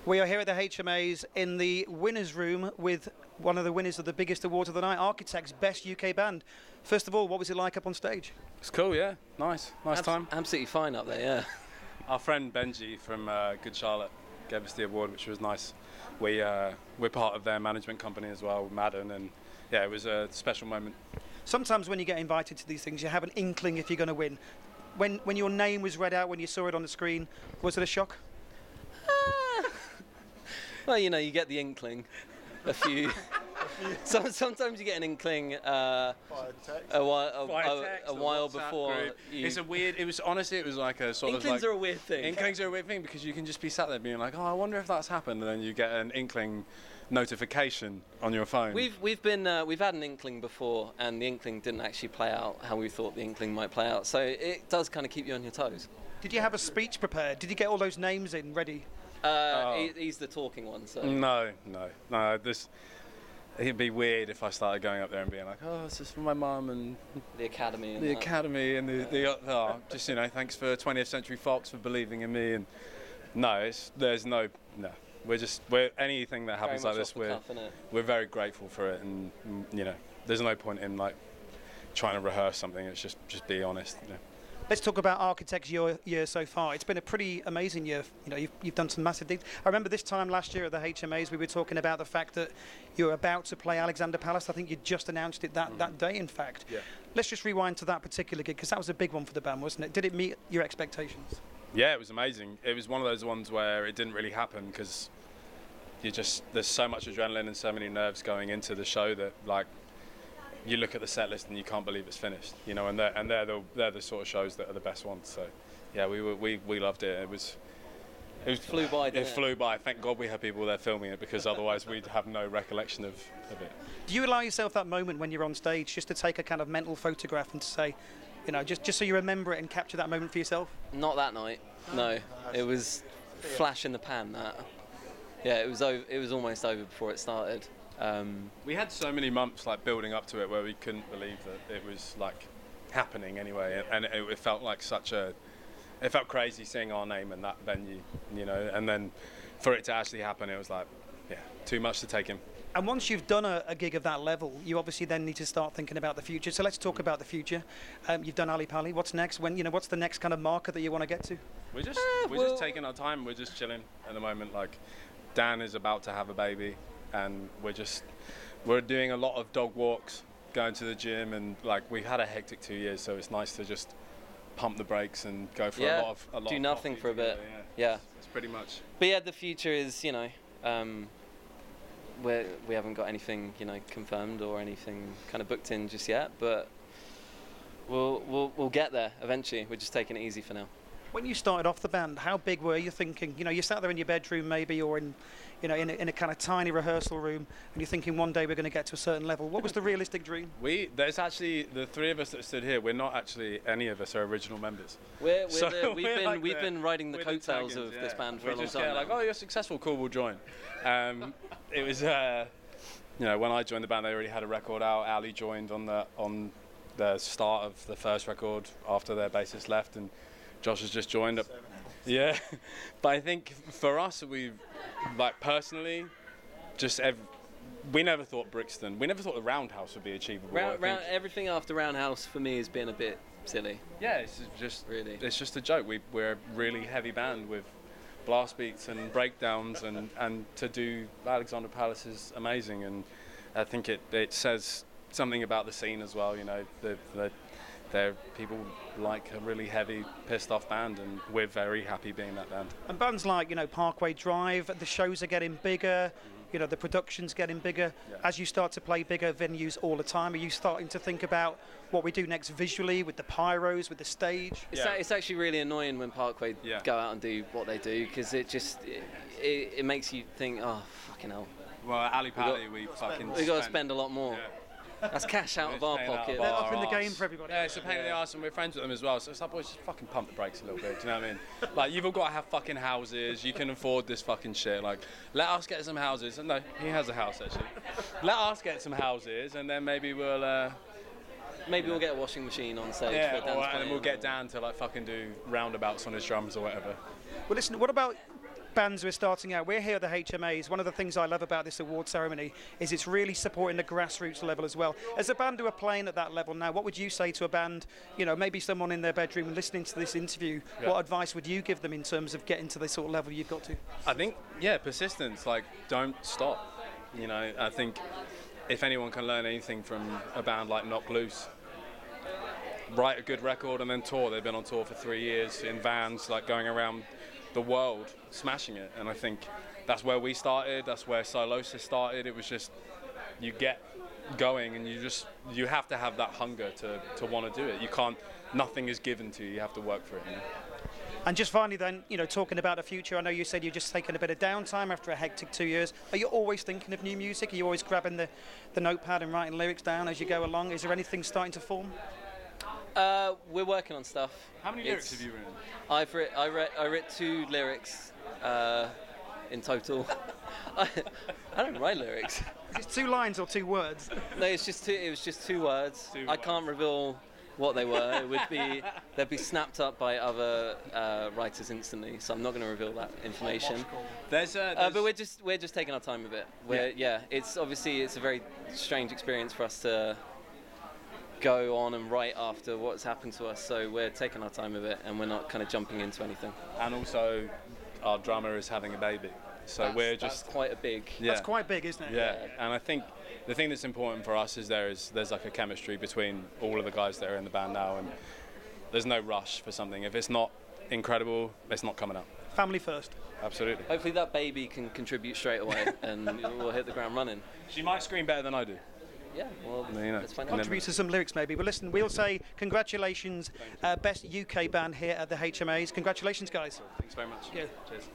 We are here at the HMAs in the winners' room with one of the winners of the biggest awards of the night, Architects Best UK Band. First of all, what was it like up on stage? It's cool, yeah. Nice time. Absolutely fine up there, yeah. Our friend Benji from Good Charlotte gave us the award, which was nice. We're part of their management company as well, Madden, and yeah, it was a special moment. Sometimes when you get invited to these things, you have an inkling if you're going to win. When your name was read out, when you saw it on the screen, was it a shock? Well, you know, you get the inkling. Sometimes you get an inkling a while before. It's a weird. It was like a sort Inklings of like. are a weird thing. Inklings are a weird thing because you can just be sat there being like, oh, I wonder if that's happened, and then you get an inkling notification on your phone. We've had an inkling before, and the inkling didn't actually play out how we thought the inkling might play out. So it does kind of keep you on your toes. Did you have a speech prepared? Did you get all those names in ready? He's the talking one, so... No. It'd be weird if I started going up there and being like, oh, this is from my mum and... The Academy. And Academy and just, you know, thanks for 20th Century Fox for believing in me. And no, we're anything that happens like this, we're very grateful for it. And, you know, there's no point in, like, trying to rehearse something. It's just be honest, you know. Let's talk about Architects' year so far. It's been a pretty amazing year. You know, you've done some massive things. I remember this time last year at the HMAs, we were talking about the fact that you're about to play Alexander Palace. I think you just announced it that day, in fact. Yeah. Let's just rewind to that particular gig, because that was a big one for the band, wasn't it? Did it meet your expectations? Yeah, it was amazing. It was one of those ones where it didn't really happen because there's so much adrenaline and so many nerves going into the show that, like, you look at the set list and you can't believe it's finished, you know, and they're the sort of shows that are the best ones. So, yeah, we loved it. It flew by. It flew by. Thank God we had people there filming it, because otherwise we'd have no recollection of it. Do you allow yourself that moment when you're on stage just to take a kind of mental photograph and to say, you know, just so you remember it and capture that moment for yourself? Not that night. No, it was flash in the pan. That. Yeah, it was almost over before it started. We had so many months like building up to it where we couldn't believe that it was like happening anyway, and it felt like it felt crazy seeing our name in that venue, you know, and then for it to actually happen, it was like, yeah, too much to take in. And once you've done a gig of that level, you obviously then need to start thinking about the future. So let's talk about the future. You've done Ali Pali. What's next? What's the next kind of marker that you want to get to? We're just taking our time. We're just chilling at the moment. Like, Dan is about to have a baby, and we're doing a lot of dog walks, going to the gym, and like we've had a hectic 2 years, so it's nice to just pump the brakes and go for a lot of do nothing for a bit. Yeah. It's pretty much. But yeah, the future is, you know, we haven't got anything, you know, confirmed or anything kind of booked in just yet, but we'll get there eventually. We're just taking it easy for now. When you started off the band, how big were you thinking? You know, you sat there in your bedroom maybe, or in a kind of tiny rehearsal room, and you're thinking one day we're going to get to a certain level. What was the realistic dream? There's actually the three of us that stood here. We're not actually any of us are original members. We've been riding the coattails of this band for a long time. Like, oh, you're successful, cool, we'll join. It was, you know, when I joined the band, they already had a record out. Ali joined on the start of the first record after their bassist left, and Josh has just joined up. Yeah, but I think for us, personally, we never thought Brixton, we never thought the Roundhouse would be achievable. Everything after Roundhouse for me has been a bit silly. Yeah, it's just a joke. We're a really heavy band with blast beats and breakdowns, and to do Alexander Palace is amazing, and I think it says something about the scene as well. You know, people like a really heavy, pissed off band, and we're very happy being that band. And bands like, you know, Parkway Drive, the shows are getting bigger, you know, the production's getting bigger. Yeah. As you start to play bigger venues all the time, are you starting to think about what we do next visually with the pyros, with the stage? It's actually really annoying when Parkway go out and do what they do, because it makes you think, oh, fucking hell. Well, Ali Pali, we got to spend a lot more. Yeah. That's cash out of our pocket. They're up in the game for everybody. Yeah, it's a pain in the arse, and we're friends with them as well. So it's like, boys, just fucking pump the brakes a little bit. Do you know what I mean? Like, you've all got to have fucking houses. You can afford this fucking shit. Like, let us get some houses. And no, he has a house actually. Let us get some houses, and then maybe we'll get a washing machine on stage. Yeah, and then we'll get down to like fucking do roundabouts on his drums or whatever. Well, listen. What about bands who are starting out, we're here at the HMAs. One of the things I love about this award ceremony is it's really supporting the grassroots level as well. As a band who are playing at that level now, what would you say to a band, you know, maybe someone in their bedroom listening to this interview, what advice would you give them in terms of getting to the sort of level you've got to? I think, persistence, like, don't stop. You know, I think if anyone can learn anything from a band like Knock Loose, write a good record and then tour. They've been on tour for 3 years in vans, like going around the world, smashing it. And I think that's where we started, that's where Silosis started. It was just, you get going and you have to have that hunger to want to do it. You can't, nothing is given to you, you have to work for it. You know? And just finally then, you know, talking about the future, I know you said you've just taken a bit of downtime after a hectic 2 years. Are you always thinking of new music? Are you always grabbing the notepad and writing lyrics down as you go along? Is there anything starting to form? We're working on stuff. How many lyrics have you written? I wrote 2 lyrics in total. I don't write lyrics. Is it 2 lines or 2 words? No, it was just 2 words. I can't reveal what they were. They'd be snapped up by other writers instantly. So I'm not going to reveal that information. But we're just taking our time with it. It's obviously a very strange experience for us to go on and write after what's happened to us. So we're taking our time with it, and we're not kind of jumping into anything. And also, our drummer is having a baby. So that's quite a big. Yeah. That's quite big, isn't it? Yeah, and I think the thing that's important for us is there's like a chemistry between all of the guys that are in the band now, and there's no rush for something. If it's not incredible, it's not coming up. Family first. Absolutely. Hopefully that baby can contribute straight away, and we'll hit the ground running. She might scream better than I do. Yeah, well, let's find out. Contribute to some lyrics maybe. But listen, we'll say congratulations, best UK band here at the HMAs. Congratulations, guys. Thanks very much. Yeah. Cheers.